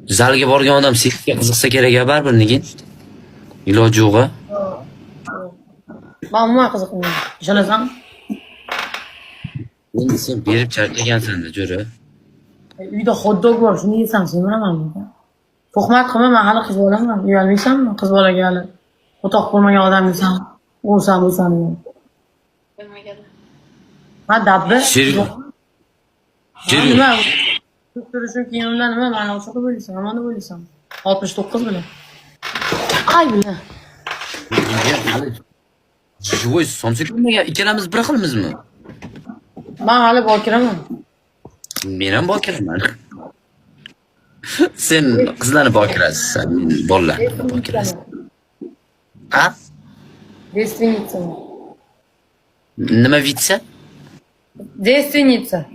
Zalga borgan odam seksga qiziqsa kerak, baribir nega? Iloji yo'q-a. Men umuman qiziqmayman. Ishonasanmi? Endi sen berib charchagansan-da, jo'ra. Uyda hot-dog bor, shuni yesam semilaman. Tuhmat qilma, men hali qiz bolaman. Uyalmaysanmi? Qiz bolaga hali o'toq bo'lmagan odam desam, o'lsam. Ha, dabbi. Nima? Turishim kiyimimdan nima? Meni o'sha qilib o'ylaysan, nima deb o'ylaysan? 69 bilan. Ay bilan. Voy, somsa ko'rmagan, ikkalamiz bir xilmizmi? Men hali bokiraman. Men ham bokiraman. Sen qizlarni bokirasiz, men bolalarni bokirasiz. Ha? Девственница. Nima vitsa? Девственница.